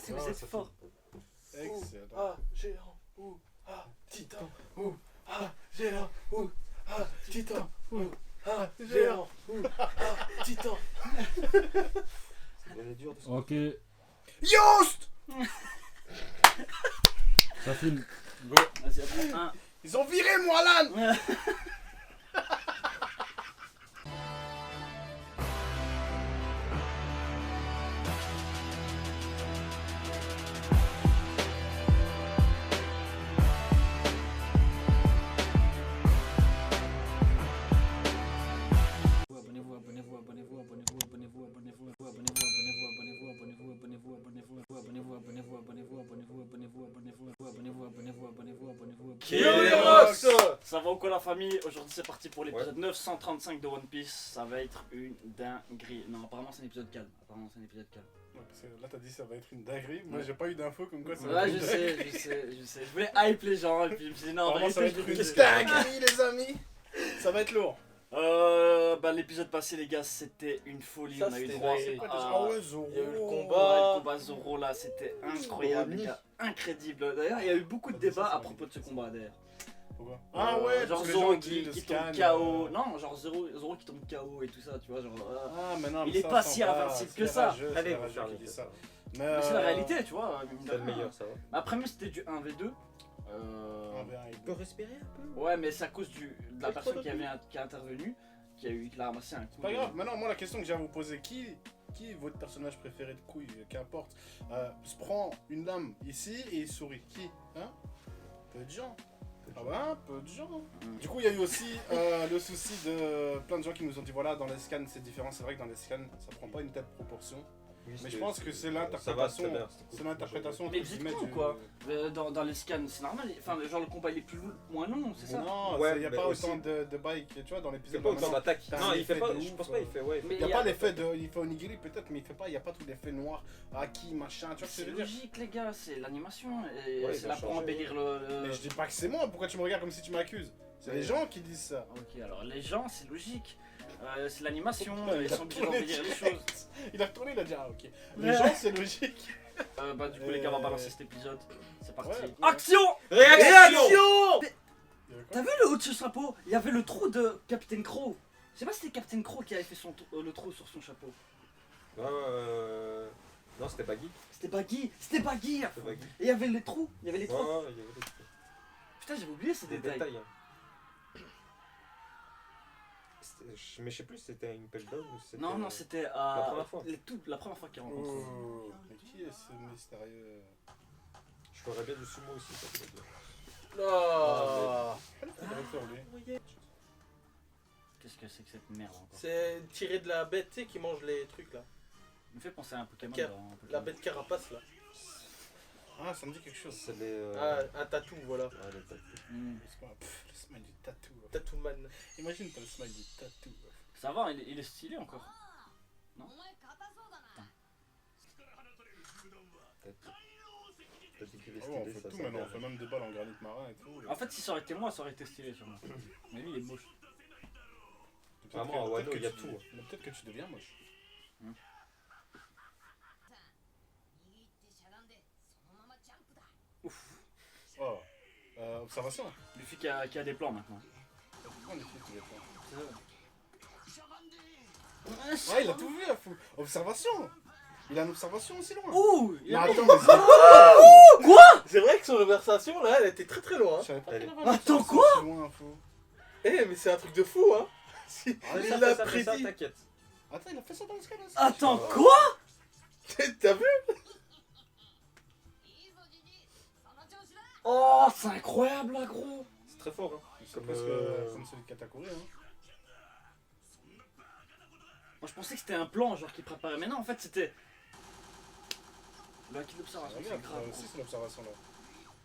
c'est vous êtes fort. Excellent. Ah, géant. Ouh, ah, titan. Ouh, ah, géant. Ouh, ah, titan. Ouh, ah, géant. Ouh, ah, titan. Elle est dure de ce Ok, Yost! ça filme. Go. Vas-y, après, 1. Ils ont viré moi l'âne! Ça va ou quoi la famille? Aujourd'hui c'est parti pour l'épisode 935 de One Piece. Ça va être une dinguerie. Non, apparemment c'est un épisode calme. Apparemment c'est un épisode calme. Ouais, parce que là t'as dit ça va être une dinguerie. Moi j'ai pas eu d'infos comme quoi ça va Ouais, être je une sais, dinguerie. je sais. Je voulais hype les gens et puis je me suis dit non, Apparemment, ça va je être vais une rigoler. dinguerie les amis. Ça va être lourd. Bah l'épisode passé les gars c'était une folie. Ça, On a eu c'était droit dingue. à... Ah ouais, Zoro. Il y a eu le Ouais, combat. le combat Zoro là c'était incroyable les gars. Incroyable. D'ailleurs il y a eu beaucoup de débats à propos de ce combat d'ailleurs. Pourquoi? Ah ouais, genre parce que les Zoro gens qui utilisent le tombe scan, KO. Non, genre Zoro qui tombe KO et tout ça, tu vois, genre. Ah mais non, Il mais est ça, pas c'est si invincible c'est que les ça. rageux, c'est Allez, les vous rageux faire qui les disent ça. Mais c'est la réalité, tu vois. mine de C'est le rien. meilleur, ça va. Après, même c'était du 1v2. Tu peux respirer un peu? Ouais, mais c'est à cause de la Pas personne trop qui est intervenue, qui a ramassé un coup. Pas grave, maintenant moi la question que j'ai à vous poser, qui est votre personnage préféré de couille, qu'importe, se prend une lame ici et il sourit, qui? Hein? Peu de gens. Ah bah peu de gens. Du coup il y a eu aussi le souci de plein de gens qui nous ont dit voilà dans les scans c'est différent, c'est vrai que dans les scans ça prend pas une telle proportion. Oui, Mais je pense que c'est ça va, l'interprétation. c'était bien, c'était cool. C'est l'interprétation. Mais entre vous êtes guillemets, con ou du- quoi dans les scans, c'est normal. Enfin, genre le combat il est plus moins long, c'est Mais ça? non, Ouais, il n'y a mais pas aussi- autant de bikes, tu vois, dans C'est l'épisode. pas autant normalement, d'attaque. t'as Non, un il fait effet pas. de Je ouf, pense pas, il fait. Ouais, Mais Il n'y a pas l'effet de. Il fait onigiri peut-être, mais il fait pas. Il n'y a pas tout l'effet noir, Aki, machin, tu vois ce que C'est je veux dire? logique, les gars, c'est l'animation. Et Ouais, c'est ils là ont pour changé. embellir Mais je dis pas que c'est moi, pourquoi tu me regardes comme si tu m'accuses? C'est les gens qui disent ça. Ok, alors les gens, c'est logique. C'est l'animation, Il ils a sont obligés tourné d'embellir les direct. choses. Il a retourné, il a dit ah ok. Les Ouais. gens, c'est logique. Bah, du coup, les gars, on va balancer cet épisode. C'est parti. Ouais. Action! Réaction! T'as vu le haut de ce chapeau? Il y avait le trou de Captain Crow. Je sais pas si c'était Captain Crow qui avait fait le trou sur son chapeau. Non, c'était Baggy. C'était Baggy! C'était Baggy! C'était Baggy. Et il y avait les trous, il y avait les Ouais, trous. ouais, il y avait Putain, j'avais oublié ces des détails. détails. hein. Mais je sais plus si c'était une pêche d'homme ou si c'était. Non, c'était La première fois. la première fois qu'il rencontre. Oh, mais qui est ce mystérieux? Je ferais bien du sumo aussi, ça peut dire. Ah. Quel est le directeur, lui? Qu'est-ce que c'est que cette merde encore? C'est tiré de la bête, tu sais, qui mange les trucs là. Il me fait penser à un Pokémon Cap- dans La Pokémon. bête carapace là. Ah, ça me dit quelque chose. C'est les. Un tatou, voilà. les tatous. Hmm. C'est quoi? Pff, le smile du tatou. Tattoo man. Imagine t'as le smile du tatou. Ça va, il est stylé encore. T'as dit qu'il est Ah ouais, on stylé, fait ça tout sent maintenant, bien. on fait même des balles en granit marin et tout. En fait, si ça aurait été moi, ça aurait été stylé sûrement. Mais lui, il est moche. Peut-être Vraiment, que- à Wano, peut-être que il y a tu- tout. mais peut-être que tu deviens moche. Ouf. Oh. Observation. Luffy qui a des plans maintenant. Pourquoi les filles, tu les fais? C'est Ah, il a tout vu, la fou. Observation. Il a une observation aussi loin. Ouh! Mais attends, mais C'est vrai que son conversation là, elle était très très loin. je savais pas Allez. qu'il avait une Attends, observation quoi? aussi loin, fou. Eh, mais c'est un truc de fou, hein. Si, Ah, il ça, l'a ça, ça, prédit. t'inquiète. Attends, il a fait ça dans le scan aussi. Attends, quoi? T'as vu? Oh, c'est incroyable là, gros! C'est très fort, hein. C'est Comme, presque comme celui de Katakuri, hein. Moi, je pensais que c'était un plan, genre qui préparait. Mais non, en fait, c'était. Le acquis d'observation, c'est Regarde, grave. aussi c'est l'observation là.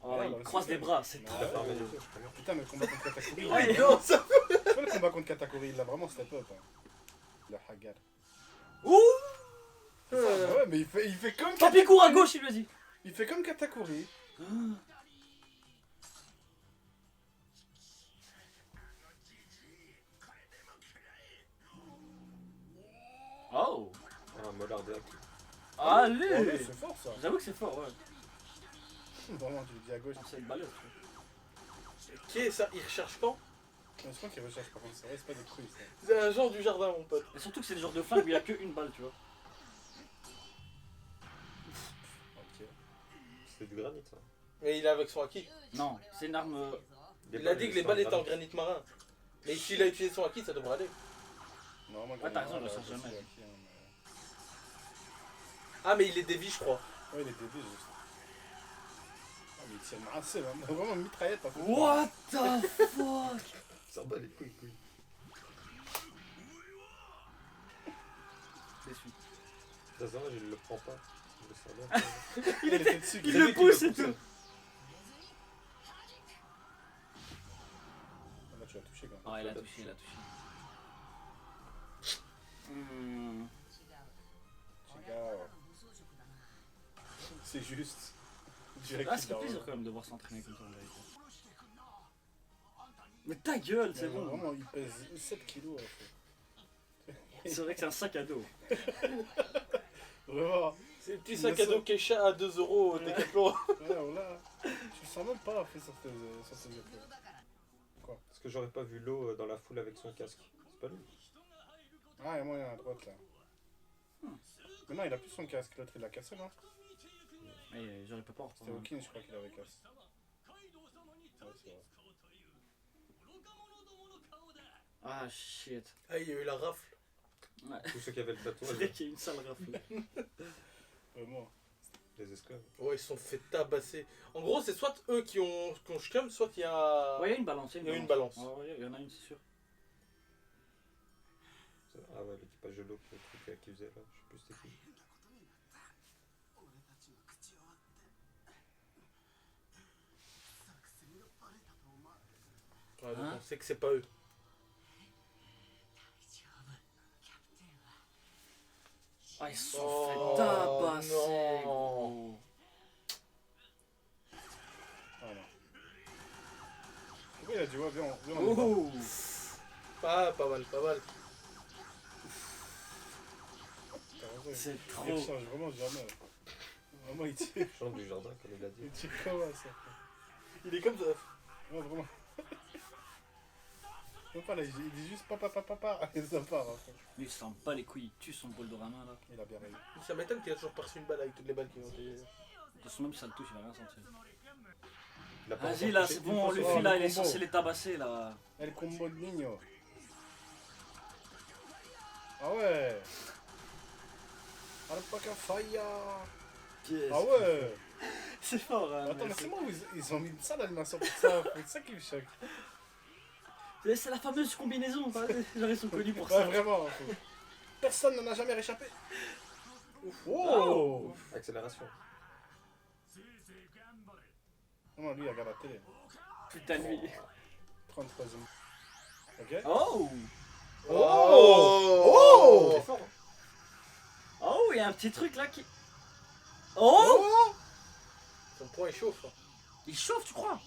Oh, Regarde, il là croise aussi, des bras, c'est Ouais, trop. T'as fermé ouais, les ouais. yeux, je crois bien. Putain, mais le combat contre Katakuri. Ouais, Non, ça. C'est quoi le combat contre Katakuri? Il a vraiment step up. Hein. Le Hagar. Ouh! Ouais, mais il fait comme Tant pis, cours à gauche, il lui a dit. Il fait comme Katakuri. Oh! Ah, Mollard de Allez. C'est fort ça. J'avoue que c'est fort, ouais. Vraiment, tu le dis à gauche. C'est une balèze. Qui est ça? Il recherche quand? Mais je crois qu'il recherche par contre, c'est vrai, c'est pas des couilles ça. C'est un genre du jardin, mon pote. Et surtout que c'est le genre de flingue où il y a qu'une balle, tu vois. Ok. C'est du granit, ça. Mais il est avec son acquis. Non, c'est une arme. Il a dit que les balles étaient en granit marin. Mais s'il a utilisé son acquis, ça devrait aller. Non, moi, Ouais, t'as raison, là, je le sens là, jamais. c'est acquis, hein, mais- Ah, mais il est dévié, je crois. Ouais, il est débile juste. Ah, mais il tire assez, hein. Vraiment une mitraillette en fait. What the fuck? Ça bat les couilles. Déçu. De toute façon, je ne le prends pas. Je le sens bien. Il était dessus. Il le pousse et tout. Ah, là, tu l'as touché quand même. Ah, il a touché, il a touché. Regarde. C'est juste. Je dirais Ah, qu'il c'est l'a- plaisir quand même de voir s'entraîner comme ça en vérité. Mais ta gueule, c'est Mais bon. Vraiment, il pèse 7 kilos en fait. C'est vrai que c'est un sac à dos. Vraiment. C'est le petit sac à dos Keisha à 2€ au Decathlon. Ouais, voilà. Je le sens même pas fait sur tes épaules. Parce que j'aurais pas vu l'eau dans la foule avec son casque. C'est pas lui. Ah, il y a moyen à droite là. Mais non, il a plus son casque, l'autre il l'a cassé, non? Mais j'aurais pas peur. C'était Hawkins, je crois qu'il avait cassé. Ouais, c'est vrai. Ah shit. Ah, il y a eu la rafle. Ouais. Tous ceux qui avaient le C'est tatouage, vrai qu'il y a une sale rafle. Vraiment. les esclaves. Ouais, ils se sont fait tabasser. En gros, c'est soit eux qui ont scum, soit il y a. Ouais, il y a une balance. Il y a une balance. Ouais, il y en a une, c'est sûr. Ah ouais, l'équipage de l'eau, le truc qu'ils faisaient là, je sais plus c'était qui. Ouais, donc Hein? on sait que c'est pas eux. Ah, ils se sont Oh, fait tabasser. non. Gros. Voilà. Pourquoi il a dit ouais, viens, on y va. Oh. Ah, pas mal, pas mal. T'as raison, C'est il trop. change vraiment jamais. Vraiment, il tire. Chant du jardin, comme il a dit. Il tire comment ça? Il est comme ça. Non, vraiment. Non, pas là, il dit juste papa, et ça part. Hein. Mais il s'en bat les couilles, il tue son bol de ramin là. Il a bien raison. Ça m'étonne qu'il a toujours pas reçu une balle avec toutes les balles qui ont été. De toute façon, même si ça le touche, il va rien sentir. Il a pas Vas-y encore là, touché c'est une bon, fois le sur- fil là, le il est combo. censé les tabasser là. El combo de Nino. Ah ouais. Alpaca Faya. Ah ouais. C'est fort, hein. Attends, mais c'est moi où ils ont mis une sale animation pour ça. C'est ça qui me choque. C'est la fameuse combinaison, genre ils sont connus pour Ouais, ça. vraiment. Personne n'en a jamais réchappé. Oh. Accélération. Non, lui, il regarde la télé. Putain lui. 33ème. Ok. Oh. Oh C'est fort, hein. Oh, il y a un petit truc là qui... Oh. Son poing il chauffe. Hein. Il chauffe, tu crois?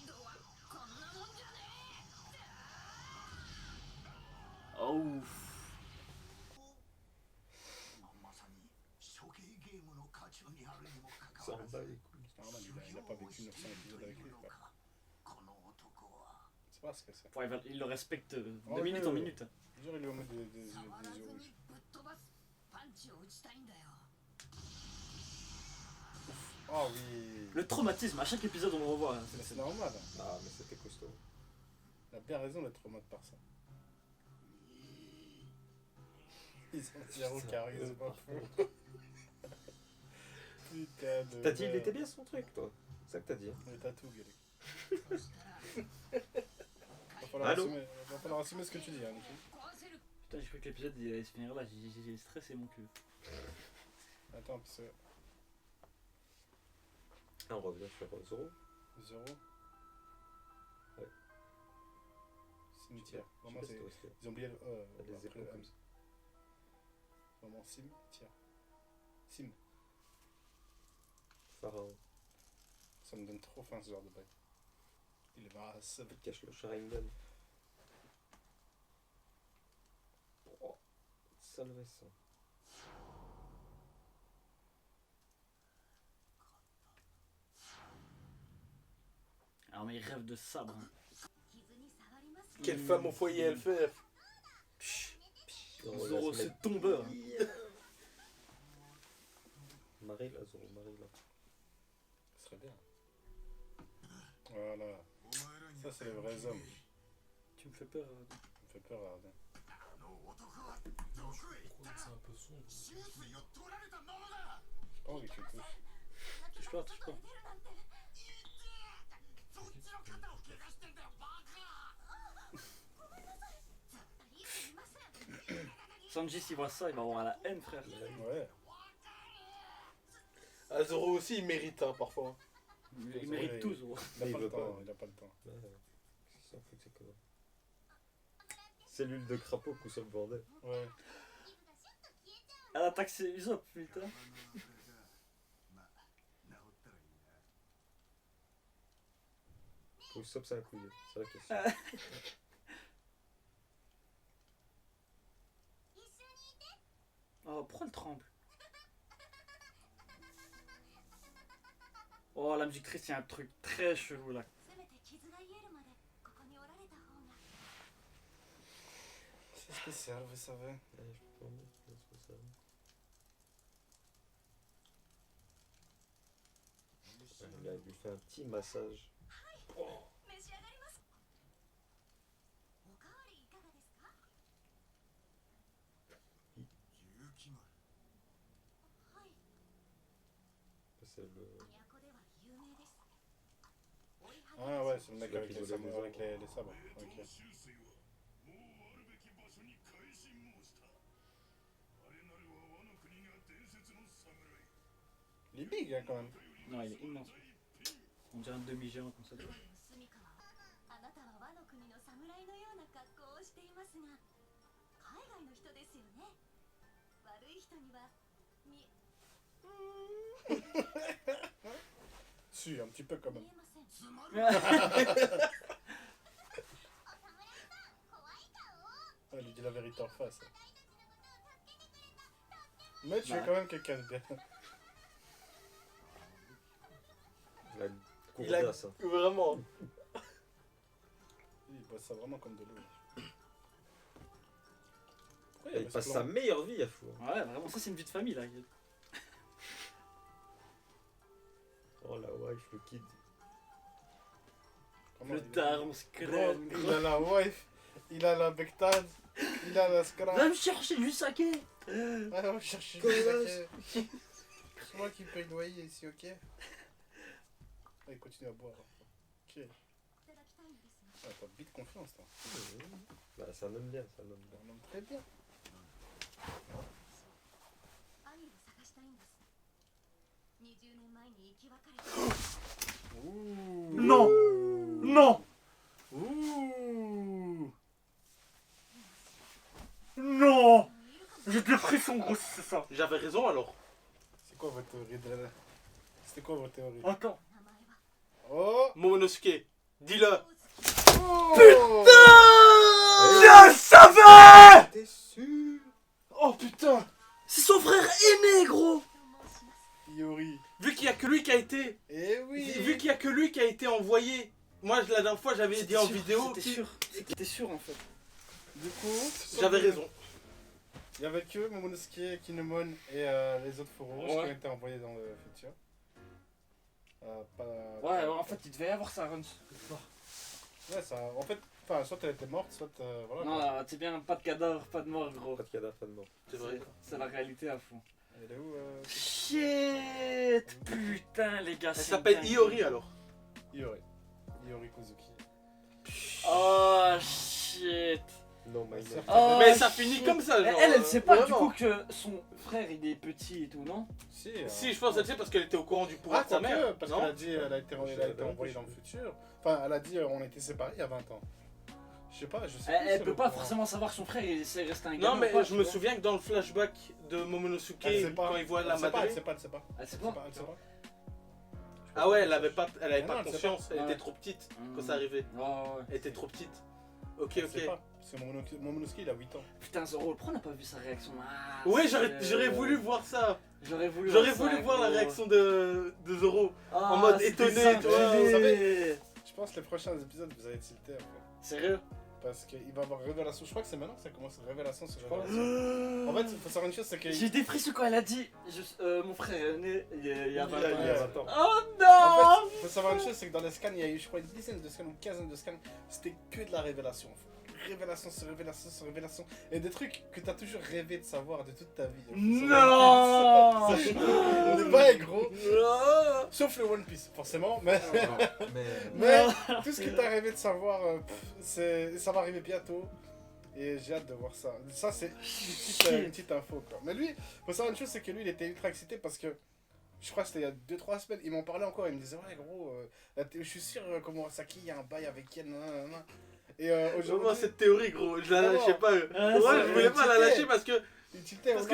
Oh. Ça en bat les couilles. C'est normal, il a pas vécu 900 épisodes avec lui. Quoi. C'est pas ce que c'est. Ouais, il le respecte de Oh, minute oui. en minute. Genre, il lui met des yeux rouges. Ah oui. Le traumatisme, à chaque épisode on le revoit. hein. Mais c'est normal. Ah, mais c'était costaud. Il a bien raison d'être traumatisé par ça. Ils ont zéro charisme. Putain de. T'as dit il était bien son truc, toi. C'est ça que t'as dit. Les tatous, Guélé. Va Allô falloir assumer ce que tu dis, hein, Niki. Putain, j'ai cru que l'épisode il allait se finir là, j'ai stressé mon cul. Attends, parce que. Ah, on revient sur Zoro. Zéro. Ouais. Cimetière. Je sais Vraiment, pas c'est. si c'était aussi. Ils ont oublié le E. Il y a des après épaules le comme M. ça. Vraiment, cimetière. Sim. Pharaon. Ça me donne trop faim ce genre de bail. Il est masse. Il cache le Sharingan. Oh, sale ça. Ah, mais il rêve de sabre. Hein. Quelle femme au foyer elle fait. Zoro, c'est tombeur. Marie là, Zoro, Marie là. Ce serait bien. Voilà. Ça, c'est les vrais hommes. Tu me fais peur. Ça me fait peur, Arden. C'est un peu sombre. J'ai pas envie que tu touches. Touche pas, touche pas. Sanji, s'il voit ça, il va avoir la haine, frère. Ouais. Ah, Zoro aussi, il mérite hein, parfois. Il mérite tout, Zoro. Il a Il pas veut le temps, pas. il a pas le temps. Ouais, c'est ça, faut que c'est quoi. Cellule de crapaud, coup sur le bordel. Ouais. Elle attaque ses Usopp, putain. Usopp, c'est un couilleux, c'est la question. Oh, pourquoi elle tremble? Oh, la musique triste, il y a un truc très chelou là. C'est spécial, vous savez. Ouais, je peux pas mettre ça. Le gars, il lui fait un petit massage. C'est le... Ah ouais, c'est le mec Celui-là avec qui les doit sabres. les Avec les sabres. Ok. Il est big hein, quand même. Non, il est immense. On dirait un demi-géant comme ça. あなたは和の国の侍のような格好をしていますが、海外の人ですよね。悪い人には見 Si, un petit peu quand 見 même. えません。 Ah, il lui dit la vérité en face. Mais tu es Bah. quand même quelqu'un de bien. Il a une Il a courdasse, hein. vraiment. Il boit ça vraiment comme de l'eau. Pourquoi Il passe sa meilleure vie à fou. Ouais, vraiment, ça c'est une vie de famille là. Oh la wife, le kid. Comment Le il- daron se crème. Il a la wife, il a la bectade, il a la scrap. Va me chercher du saké. Ah, on va chercher du saké. C'est moi qui paye le loyer ici, ok? Ah, il continue à boire. Ok. いただきたいんですが、 Ah, t'as vite confiance, toi. Bah, ça nomme bien, ça nomme bien. Un homme très bien. 兄を探したいんです。20年前に生き別れた。 Ouh. Non. Non. Ouh. Non. いるかも。 J'ai des frissons, gros, c'est ça. J'avais raison alors. C'est quoi votre théorie de la... C'était quoi votre théorie? Attends. 名前は Oh. Momonosuke, dis-le. Oh. Je savais. T'es sûr? Oh putain. C'est son frère aîné, gros. と申します。 Yori. Vu qu'il y a que lui qui a été, Eh oui. vu qu'il y a que lui qui a été envoyé. Moi la dernière fois j'avais dit en sûr, vidéo. C'était qu'il- sûr. C'était sûr en fait. Du coup, J'avais raison. il y avait que Momonosuke, Kinemon et les autres faux rouges qui ont Ouais. été envoyés dans le futur. Ouais, en fait, il devait y avoir sa run. Ouais, ça. En fait, enfin, soit elle était morte, soit. Voilà. Non, là, c'est bien, pas de cadavre, pas de mort, gros. Pas de cadavre, pas de mort. C'est vrai. C'est la réalité à fond. Elle est où Shit. Putain, les gars. Elle c'est s'appelle dingue. Iori alors. Iori. Iori Kozuki. Oh shit. Non, my Ça name. fait- Oh, Mais ça shit. finit comme ça, Mais genre. elle sait pas du vraiment. coup que son frère il est petit et tout, non? Si, Si, je pense qu'elle sait parce qu'elle était au courant du pouvoir Ah, de sa mère. quoique, parce qu'elle a Non. dit elle a été envoyée dans le futur. Enfin, elle a dit on était séparés il y a 20 ans. Je sais pas, je sais Elle, plus elle si peut est pas au courant. forcément savoir que son frère il s'est resté un gamin. Non, mais ou pas, je tu me vois. souviens que dans le flashback de Momonosuke, Elle sait pas. quand il voit la Elle sait pas, madre. elle sait pas, elle sait pas. Elle sait Elle pas. sait pas, elle sait pas. Ah ouais, elle avait pas Mais non, pas elle sait conscience, elle Ouais. était trop petite quand Mmh. ça arrivait. Ouais, ouais. Elle était trop petite. Ok, Elle sait ok. pas. C'est Momonosuke, il a 8 ans. Putain, Zoro, pourquoi on n'a pas vu sa réaction? Ah, Ouais, c'est- j'aurais voulu voir ça. J'aurais voulu J'aurais voir ça, voulu voir la gros. réaction de Zoro. Ah, en mode c'était étonné, ça, tu vois. stylé. Vous savez, je pense que les prochains épisodes, vous allez tilter après. Sérieux? Parce qu'il va y avoir révélation. Je crois que c'est maintenant que ça commence, révélation sur révélation. En fait, il faut savoir une chose, c'est que... J'ai des frissons quand elle a dit mon frère est né il y a 20 Il y a- il y a ans. 20 ans. Oh En non! fait, il faut savoir une chose, c'est que dans les scans, il y a eu, je crois, une dizaine de scans ou une quinzaine de scans. C'était que de la révélation. Révélation sur révélation sur révélation. Et des trucs que t'as toujours rêvé de savoir de toute ta vie. Non! On est pas gros. Non! Sauf le One Piece, forcément. Mais, Mais mais tout ce que t'as rêvé de savoir, ça va arriver bientôt. Et j'ai hâte de voir ça. Ça, c'est une petite info, quoi. Mais lui, faut savoir une chose, c'est que lui, il était ultra excité parce que je crois que c'était il y a 2-3 semaines, il m'en parlait encore, il me disait ouais gros, je suis sûr comme Murasaki, il y a un bail avec elle, nanana. Et aujourd'hui, Moi, cette théorie, gros, je la Non, lâchais pas. Ouais, je voulais pas la lâcher parce que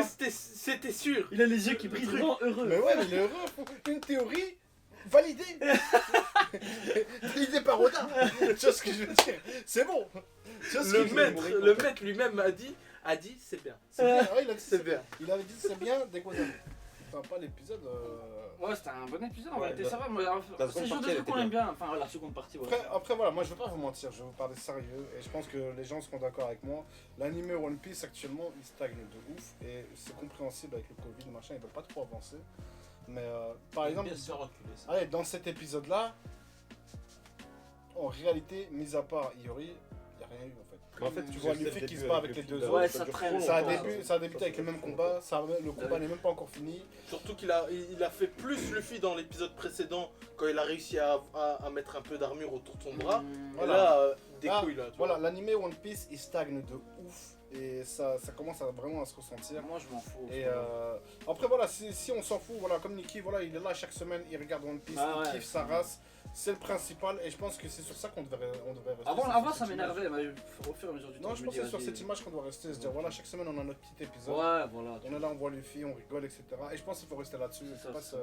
c'était sûr. Il a les yeux qui brillent vraiment heureux. Mais ouais, mais il est heureux, une théorie validée. Validée par Oda. Tu vois ce que je veux dire? C'est bon. Tu vois ce que je veux dire? Le maître lui-même a dit c'est bien. C'est bien, ouais, il a dit C'est bien. Il avait dit c'est bien dès qu'on a... Enfin, pas l'épisode... Ouais, c'était un bon épisode en Ouais, vérité, bah, ça va. Moi, la c'est le seconde genre de partie, elle truc qu'on était aime bien. Enfin, la seconde partie, ouais. Après, voilà, moi je veux pas vous mentir, je vais vous parler sérieux et je pense que les gens seront d'accord avec moi. L'anime One Piece actuellement il stagne de ouf et c'est compréhensible avec le Covid, machin, ils veulent pas trop avancer. Mais par exemple, Bien sûr, reculer ça. allez, dans cet épisode là, en réalité, mis à part Iori, il n'y a rien eu en fait. en fait, Tu vois Luffy qui se bat avec les deux Ouais, autres. ça dure traîne. trop Ça a, longtemps, ça a débuté avec le même combat, le combat n'est même pas encore fini. Surtout qu'il a fait plus Luffy dans l'épisode précédent quand il a réussi à mettre un peu d'armure autour de son bras. Et Voilà. là, des Ah, couilles là. Tu Voilà, vois. l'anime One Piece il stagne de ouf et ça commence vraiment à se ressentir. Moi, je m'en fous. Et après voilà, si on s'en fout, voilà, comme Nikki, voilà, il est là chaque semaine, il regarde One Piece, Ah il ouais. kiffe sa race, c'est le principal et je pense que c'est sur ça qu'on devrait rester. Avant, sur ça cette image. m'énervait, mais au fur et à mesure du temps. Non, je pense que c'est sur cette image qu'on doit rester, se dire voilà, chaque semaine on a notre petit épisode, Ouais, voilà. on est là, on voit Luffy, on rigole, etc. Et je pense qu'il faut rester là-dessus. C'est ça, Faut pas c'est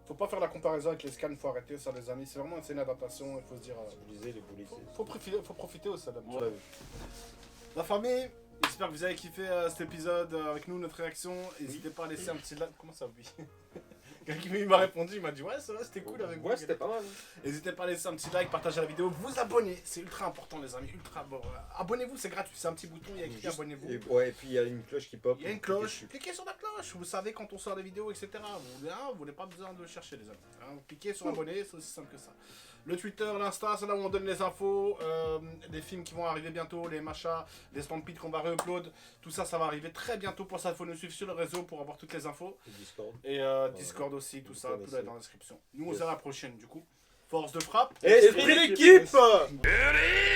faut pas faire la comparaison avec les scans, faut arrêter ça les amis, c'est vraiment une adaptation, il faut se dire... Vous lisez les boulis. faut profiter au salam. Ouais. La famille, j'espère que vous avez kiffé cet épisode avec nous, notre réaction. N'hésitez pas à laisser un petit like. Comment ça, oui? Quelqu'un m'a répondu, il m'a dit ouais, ça va, c'était cool avec vous. Ouais, c'était pas mal. N'hésitez pas à laisser un petit like, partager la vidéo, vous abonner, c'est ultra important les amis, ultra bon. Abonnez-vous, c'est gratuit, c'est un petit bouton, il y a écrit Juste- abonnez-vous. Ouais, et puis il y a une cloche qui pop. Il y a une Cliquez cloche, dessus. cliquez sur la cloche, vous savez quand on sort des vidéos, etc. Vous n'avez pas besoin de chercher les amis. Hein, cliquez sur abonner, c'est aussi simple que ça. Le Twitter, l'Insta, c'est là où on donne les infos, les films qui vont arriver bientôt, les machas, les stampedes qu'on va re-upload, tout ça, ça va arriver très bientôt. Pour ça, il faut nous suivre sur le réseau pour avoir toutes les infos. Et Discord. Et Discord aussi, tout ça, Discord tout est aussi. dans la description. Nous, on se dit à la prochaine du coup. Force de frappe. Esprit d'équipe! Allez